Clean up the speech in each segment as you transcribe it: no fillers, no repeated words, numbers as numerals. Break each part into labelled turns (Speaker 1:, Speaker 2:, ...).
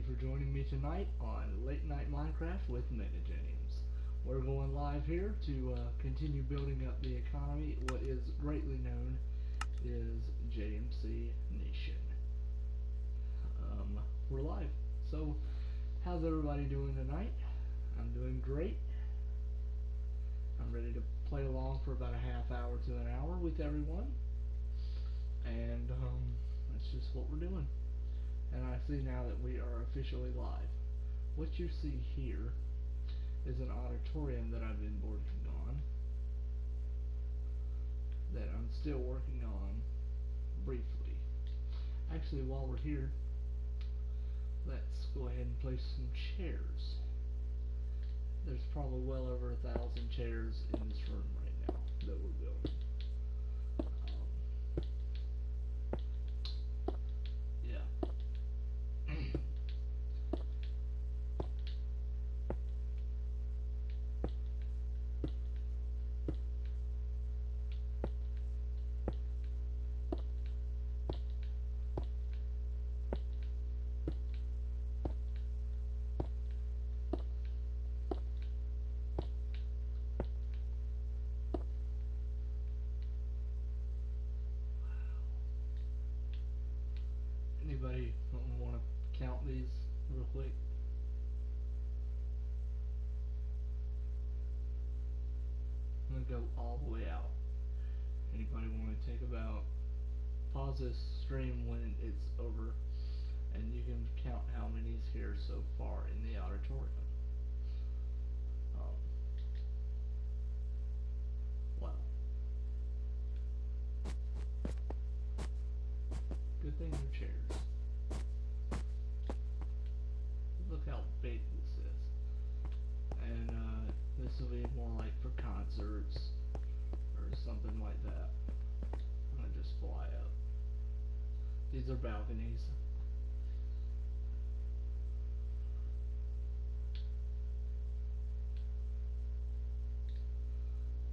Speaker 1: for joining me tonight on Late Night Minecraft with Meta James. We're going live here to continue building up the economy. What is greatly known is JMC Nation. We're live. So, how's everybody doing tonight? I'm doing great. I'm ready to play along for about a half hour to an hour with everyone. And that's just what we're doing. And I see now that we are officially live. What you see here is an auditorium that I've been working on, that I'm still working on briefly. Actually, while we're here, let's go ahead and place some chairs. There's probably well over 1,000 chairs in this room right now that we're building. Yeah. Anybody want to count these real quick? I'm going to go all the way out. Anybody want to take about, pause this stream when it's over, and you can count how many's here so far in the auditorium. Wow. Good thing they're chairs. Look how big this is. And this will be more like for concerts or something like that. I'm gonna just fly up. These are balconies.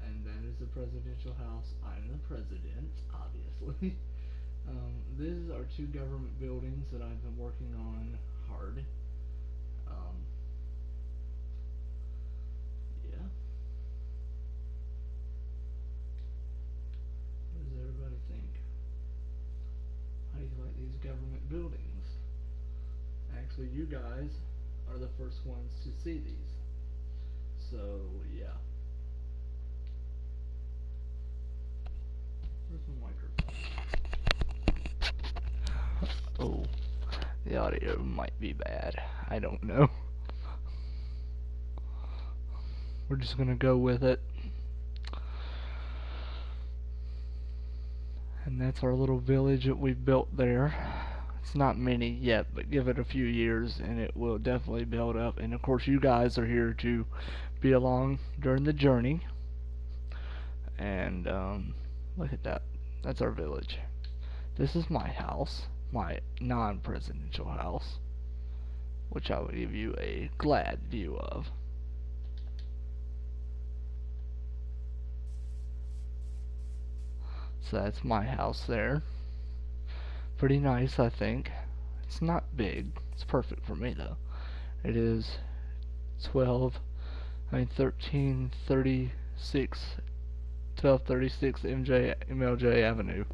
Speaker 1: And that is the presidential house. I'm the president, obviously. These are two government buildings that I've been working on hard. Yeah. What does everybody think? How do you like these government buildings? Actually, you guys are the first ones to see these. So, yeah. Where's the microphone? Oh, the audio might be bad. I don't know. We're just gonna go with it. And that's our little village that we built there. It's not many yet, but give it a few years and it will definitely build up. And of course you guys are here to be along during the journey. And look at that. That's our village. This is my house, my non-presidential house, which I will give you a glad view of. So that's my house there. Pretty nice, I think. It's not big. It's perfect for me though. It is 1336 1236 MLJ Avenue.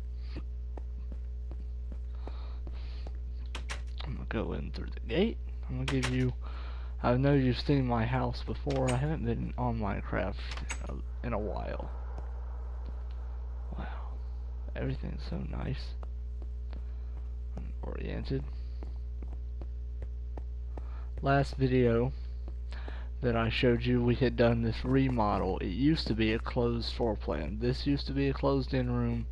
Speaker 1: I'm gonna go in through the gate. I'm gonna give you, I know you've seen my house before. I haven't been on Minecraft in a while. Wow, everything's so nice and oriented. Last video that I showed you, we had done this remodel. It used to be a closed floor plan. This used to be a closed-in room.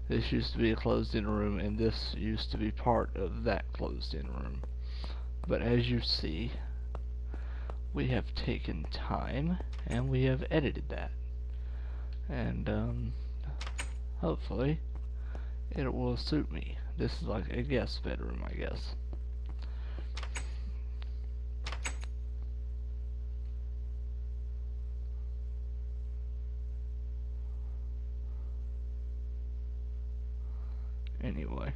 Speaker 1: This used to be a closed-in room, and this used to be part of that closed-in room. But as you see, we have taken time and we have edited that. And hopefully it will suit me. This is like a guest bedroom, I guess. Anyway,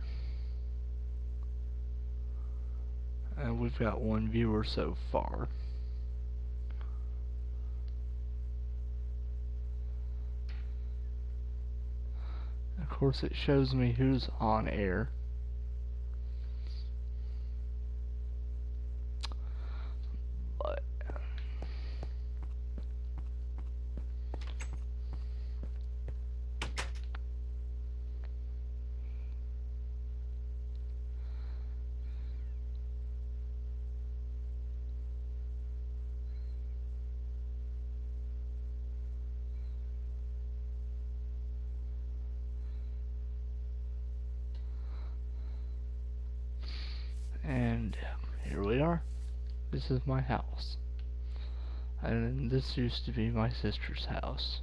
Speaker 1: And we've got 1 viewer so far. Of course, it shows me who's on air. But and here we are. This is my house. And this used to be my sister's house.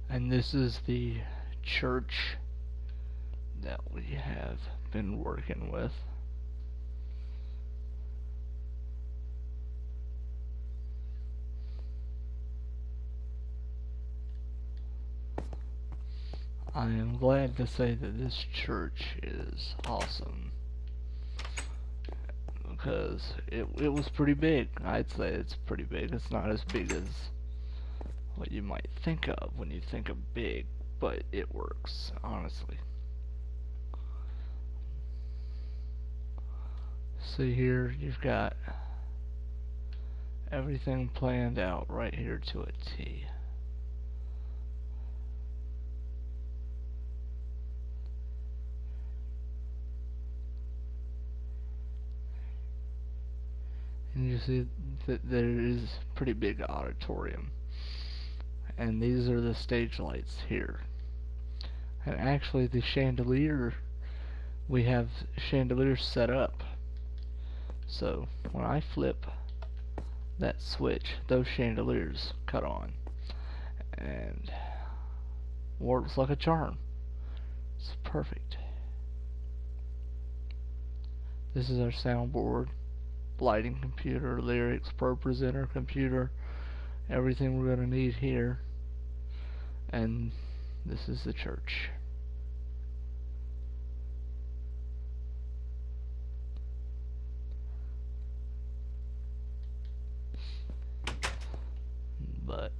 Speaker 1: And this is the church that we have been working with. I am glad to say that this church is awesome, because it was pretty big. I'd say it's pretty big. It's not as big as what you might think of when you think of big, but it works, honestly. See here, you've got everything planned out right here to a T. And you see that there is a pretty big auditorium. And these are the stage lights here. And actually the chandelier, we have chandeliers set up. So when I flip that switch, those chandeliers cut on. And works like a charm. It's perfect. This is our soundboard, lighting computer, lyrics, pro presenter computer, everything we're going to need here. And this is the church. But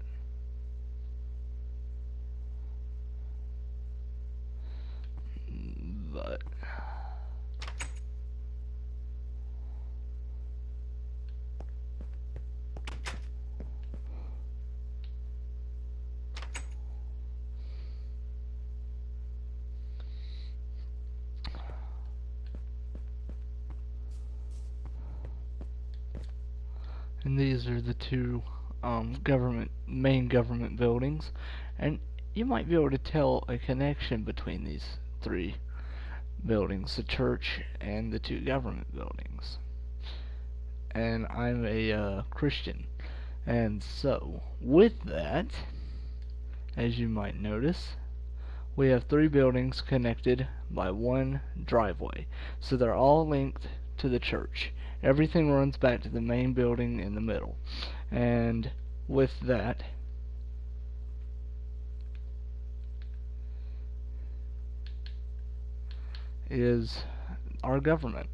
Speaker 1: and these are the two main government buildings, and you might be able to tell a connection between these 3 buildings, the church and the 2 government buildings. And I'm a Christian, and so with that, as you might notice, we have 3 buildings connected by 1 driveway, so they're all linked to the church. Everything runs back to the main building in the middle. And with that, is our government.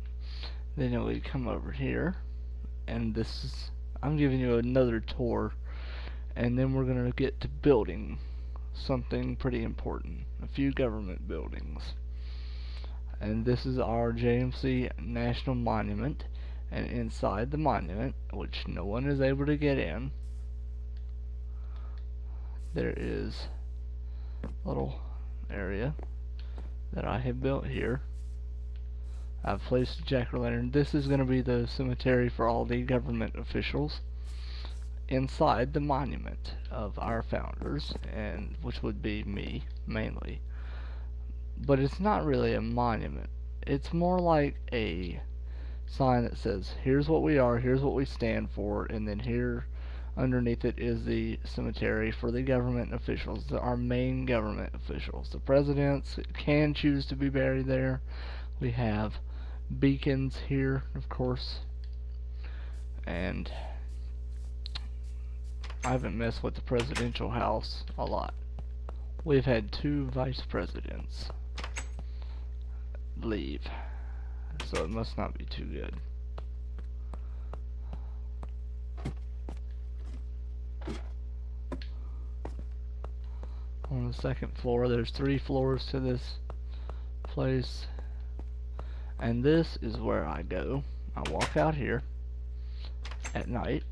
Speaker 1: Then we come over here, and this is, I'm giving you another tour, and then we're going to get to building something pretty important, a few government buildings. And this is our JMC National Monument, and inside the monument, which no one is able to get in, there is a little area that I have built here. I've placed a jack-o'-lantern. This is going to be the cemetery for all the government officials inside the monument of our founders, and which would be me mainly. But it's not really a monument. It's more like a sign that says, here's what we are, here's what we stand for, and then here underneath it is the cemetery for the government officials, our main government officials. The presidents can choose to be buried there. We have beacons here, of course, and I haven't messed with the presidential house a lot. We've had 2 vice presidents leave, so it must not be too good. On the 2nd floor, there's 3 floors to this place, and this is where I go. I walk out here at night.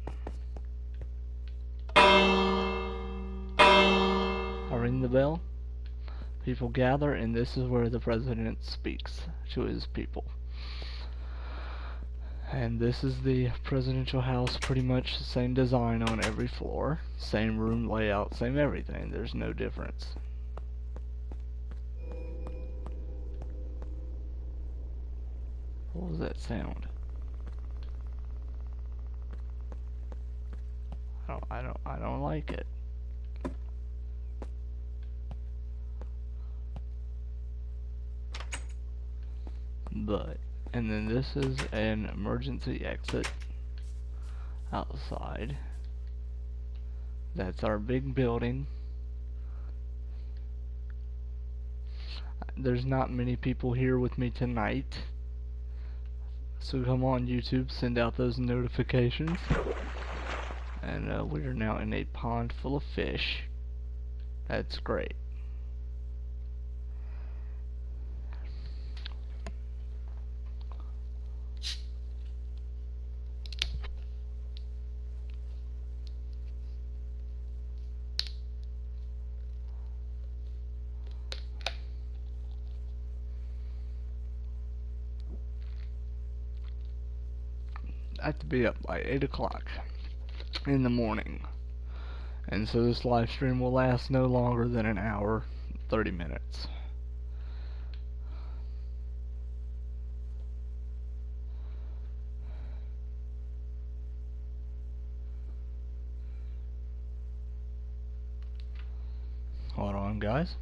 Speaker 1: I ring the bell. People gather, and this is where the president speaks to his people. And this is the presidential house, pretty much the same design on every floor, same room layout, same everything. There's no difference. What was that sound? I don't like it. But, and then this is an emergency exit outside. That's our big building. There's not many people here with me tonight, so come on YouTube, send out those notifications. And we are now in a pond full of fish. That's great. I have to be up by 8 o'clock in the morning, and so this live stream will last no longer than an hour 30 minutes. Hold on, guys.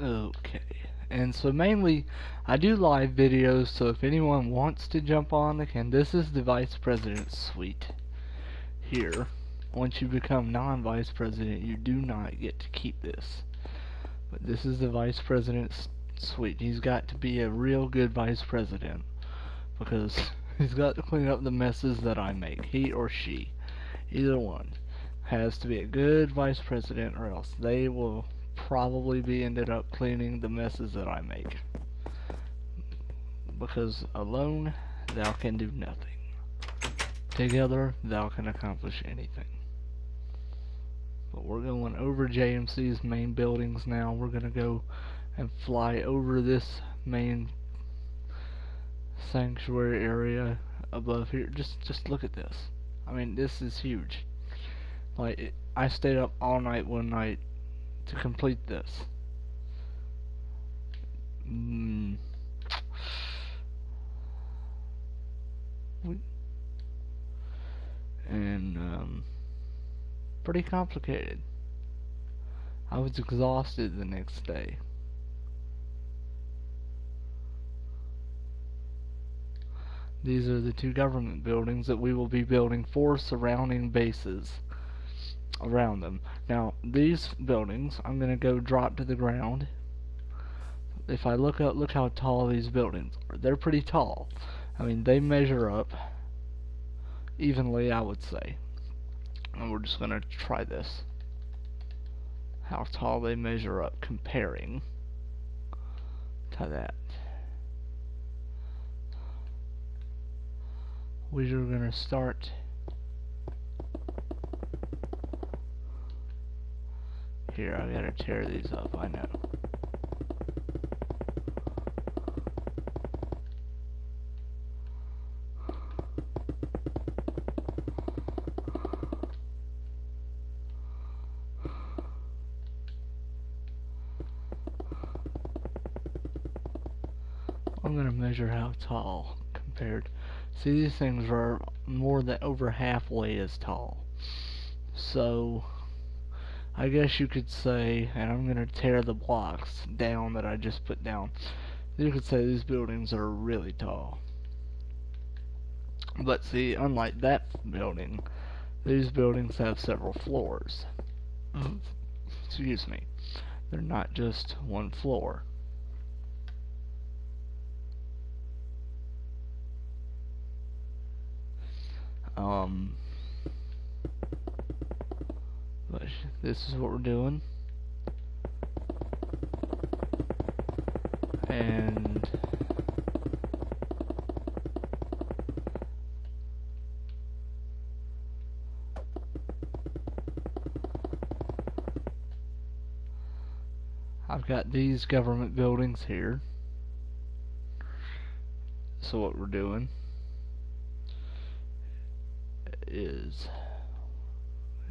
Speaker 1: Okay, and so mainly I do live videos, so if anyone wants to jump on, they can. This is the Vice President's suite here. Once you become non-Vice President, you do not get to keep this. But this is the Vice President's suite. He's got to be a real good Vice President, because he's got to clean up the messes that I make. He or she, either one, has to be a good Vice President, or else they will probably be ended up cleaning the messes that I make, because alone thou can do nothing, together thou can accomplish anything. But we're going over JMC's main buildings now. We're gonna go and fly over this main sanctuary area above here. Just look at this. I mean, this is huge. Like, I stayed up all night one night to complete this. And pretty complicated. I was exhausted the next day. These are the 2 government buildings that we will be building 4 surrounding bases around them. Now, these buildings, I'm going to go drop to the ground. If I look up, look how tall these buildings are. They're pretty tall. I mean, they measure up evenly, I would say. And we're just going to try this. How tall they measure up comparing to that. We are going to start here. I gotta tear these up, I know. I'm gonna measure how tall compared. See, these things are more than over halfway as tall. So I guess you could say, and I'm gonna tear the blocks down that I just put down. You could say these buildings are really tall. But see, unlike that building, these buildings have several floors. Excuse me. They're not just one floor. But this is what we're doing. And I've got these government buildings here. So what we're doing is,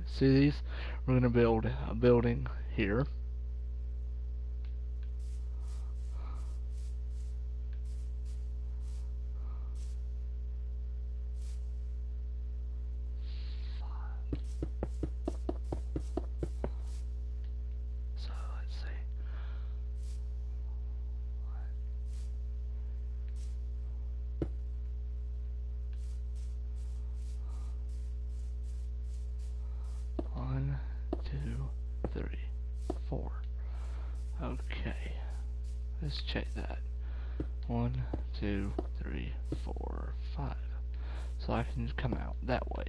Speaker 1: see these? We're going to build a building here. So let's see. One, two, three, four. Okay. Let's check that. 1, 2, 3, 4, 5. So I can come out that way.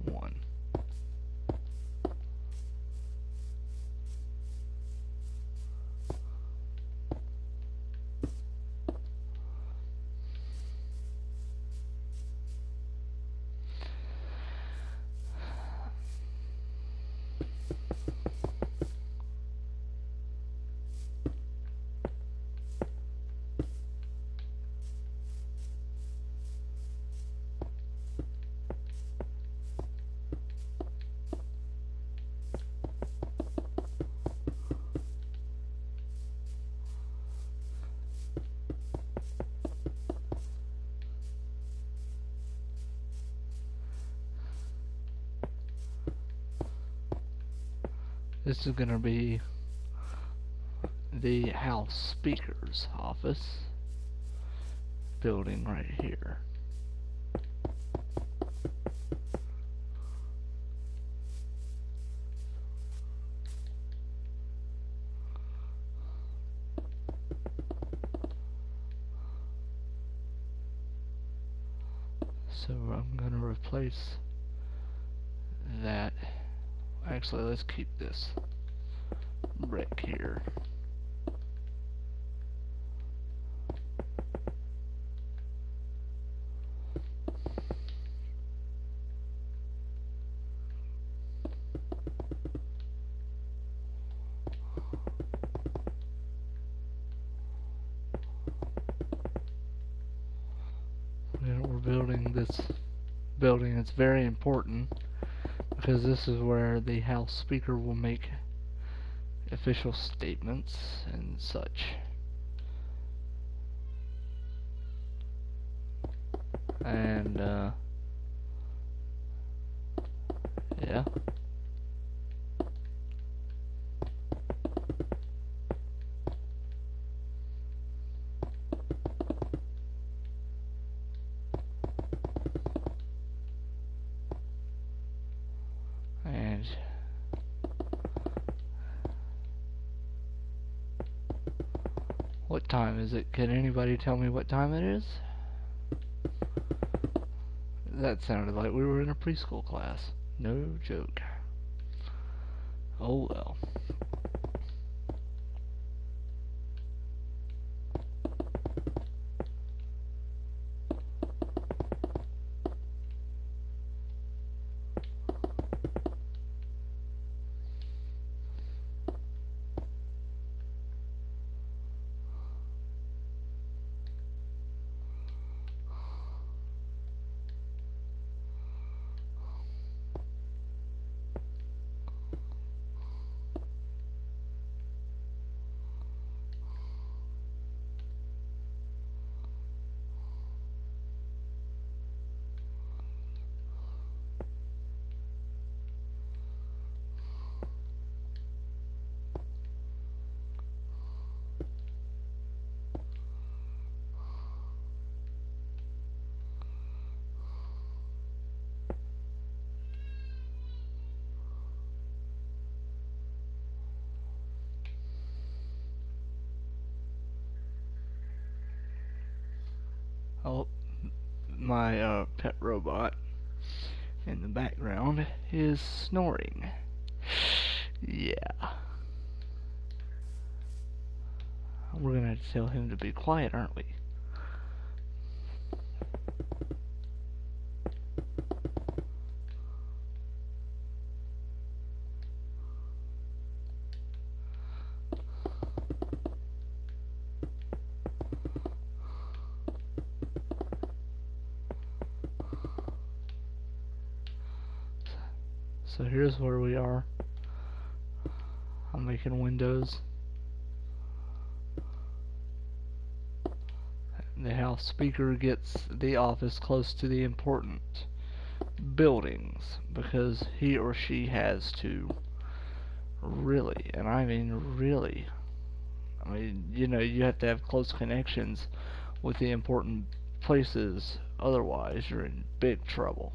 Speaker 1: 1. This is going to be the House Speaker's office building right here. So I'm going to replace that. Actually, let's keep this brick here. We're building this building. It's very important because this is where the House Speaker will make official statements and such. And yeah. And what time is it? Can anybody tell me what time it is? That sounded like we were in a preschool class. No joke. Oh well. Oh, my pet robot in the background is snoring. Yeah. We're gonna have to tell him to be quiet, aren't we? So here's where we are. I'm making windows. The house speaker gets the office close to the important buildings because he or she has to really, and I mean really, I mean, you know, you have to have close connections with the important places, otherwise you're in big trouble.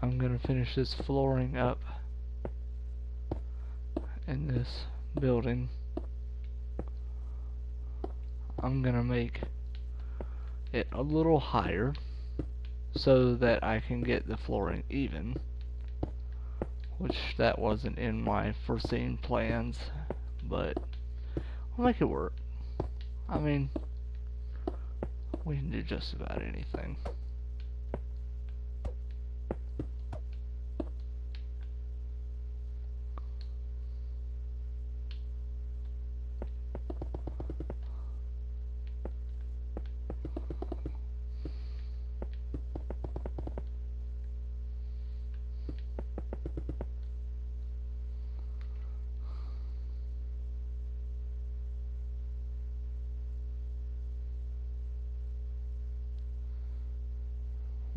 Speaker 1: I'm gonna finish this flooring up in this building. I'm gonna make it a little higher so that I can get the flooring even, which that wasn't in my foreseen plans, but I'll make it work. I mean, we can do just about anything.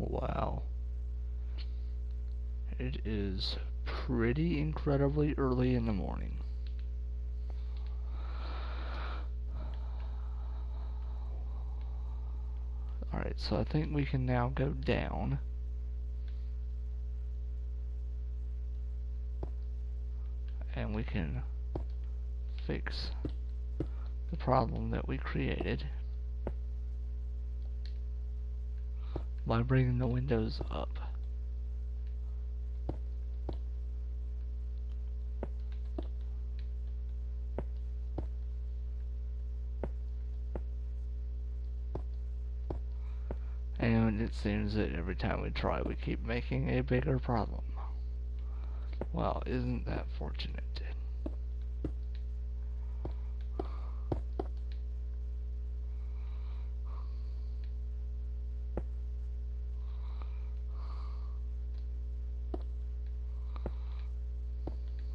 Speaker 1: Wow. It is pretty incredibly early in the morning. Alright, so I think we can now go down. And we can fix the problem that we created by bringing the windows up. And it seems that every time we try, we keep making a bigger problem. Well, isn't that fortunate?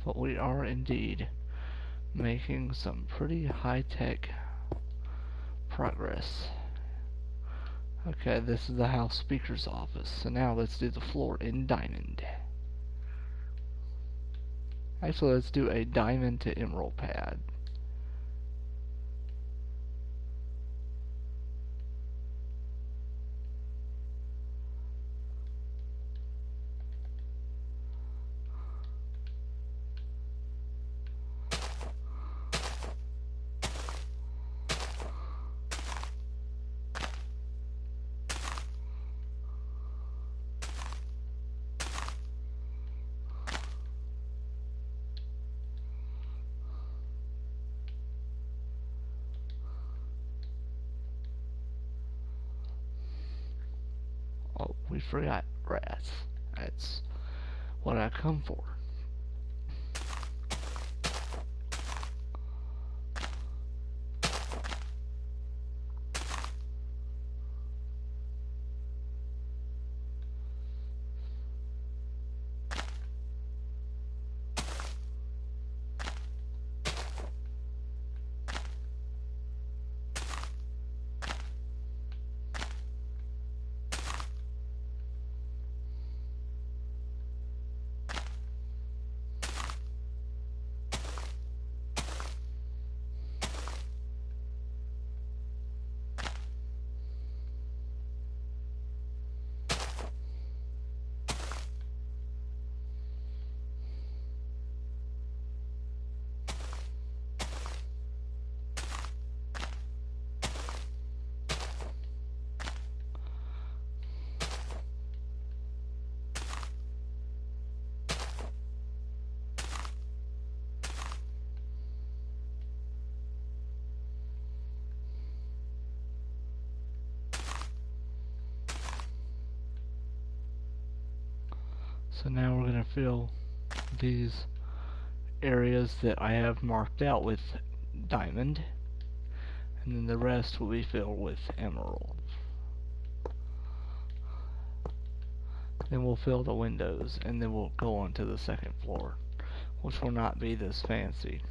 Speaker 1: But we are indeed making some pretty high-tech progress. Okay, this is the house speaker's office. So now let's do the floor in diamond. Actually, let's do a diamond to emerald pad. Oh, we forgot rats. That's what I come for. So now we're going to fill these areas that I have marked out with diamond, and then the rest will be filled with emerald. Then we'll fill the windows, and then we'll go on to the second floor, which will not be this fancy.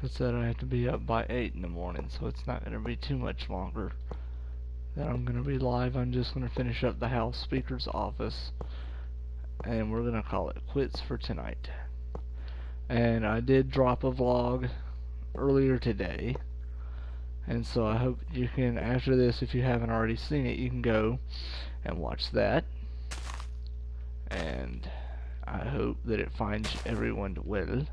Speaker 1: I said I have to be up by 8 in the morning, so it's not going to be too much longer that I'm going to be live. I'm just going to finish up the house speaker's office, and we're going to call it quits for tonight. And I did drop a vlog earlier today, and so I hope you can, after this, if you haven't already seen it, you can go and watch that. And I hope that it finds everyone well.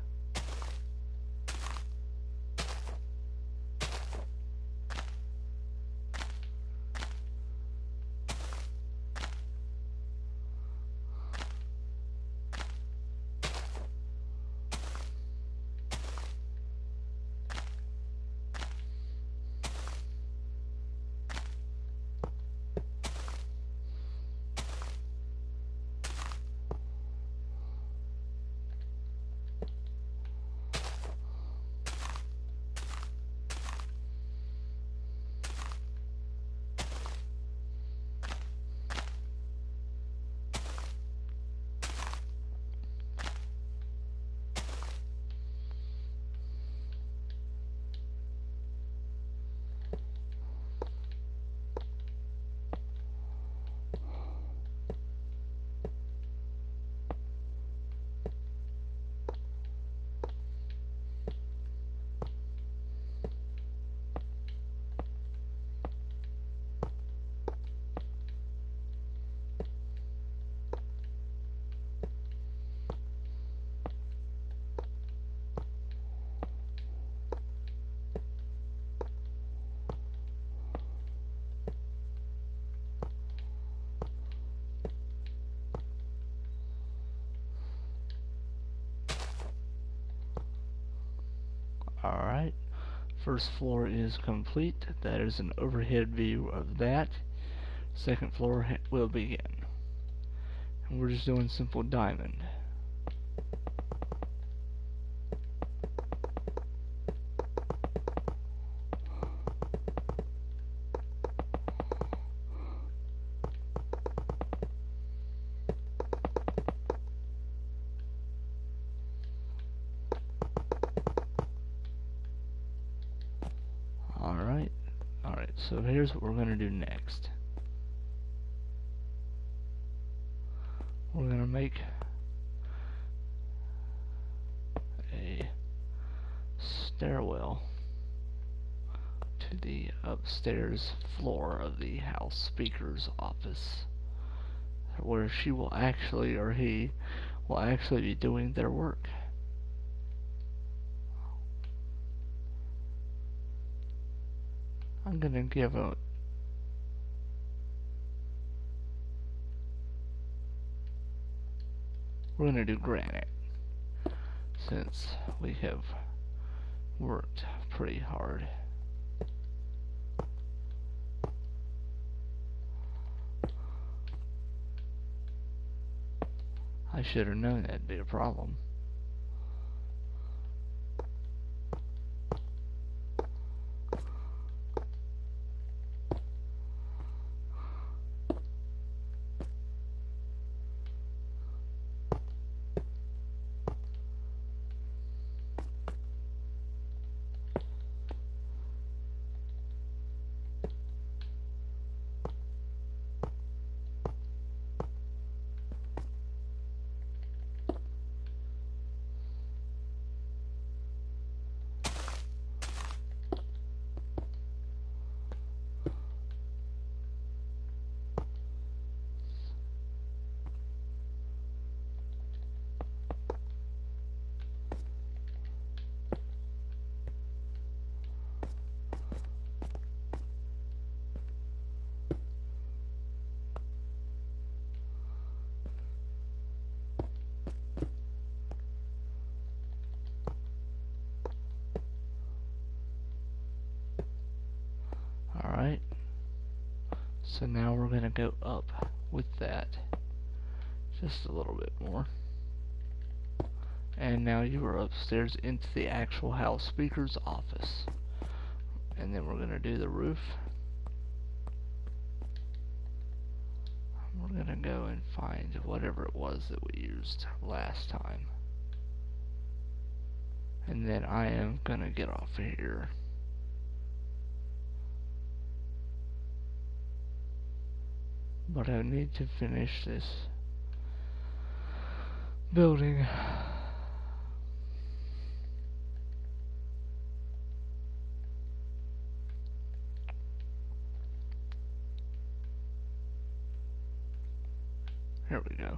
Speaker 1: Alright, first floor is complete. That is an overhead view of that. Second floor will begin. And we're just doing simple diamond. Alright, so here's what we're going to do next. We're going to make a stairwell to the upstairs floor of the house speaker's office, where she will actually, or he will actually be doing their work. I'm gonna give a we're gonna do granite, since we have worked pretty hard. I should have known that'd be a problem. So now we're gonna go up with that just a little bit more. And now you are upstairs into the actual house speaker's office. And then we're gonna do the roof. We're gonna go and find whatever it was that we used last time. And then I am gonna get off of here. But I need to finish this building. Here we go.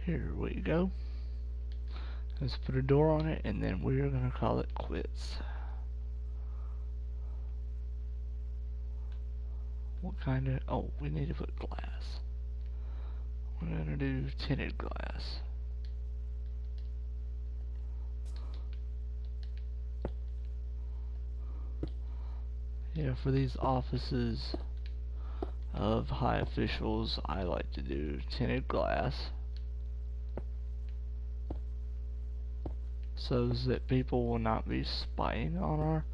Speaker 1: Here we go. Let's put a door on it, and then we're gonna call it quits. What kind of... oh, we need to put glass. We're gonna do tinted glass. Yeah, for these offices of high officials, I like to do tinted glass, so that people will not be spying on our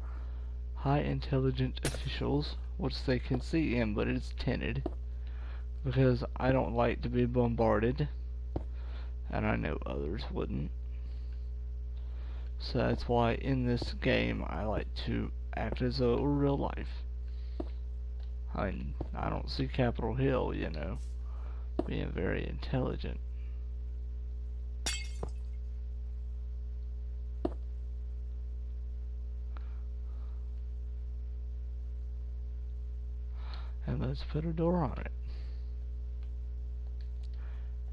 Speaker 1: high intelligent officials, which they can see in, but it's tinted, because I don't like to be bombarded, and I know others wouldn't. So that's why in this game I like to act as though real life. I don't see Capitol Hill, you know, being very intelligent. And let's put a door on it.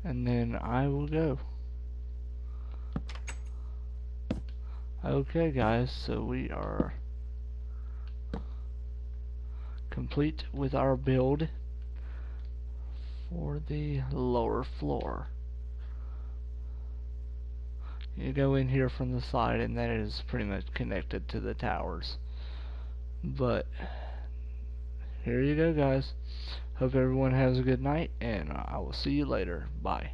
Speaker 1: And then I will go. Okay guys, so we are complete with our build for the lower floor. You go in here from the side, and that is pretty much connected to the towers. But here you go guys. Hope everyone has a good night, and I will see you later. Bye.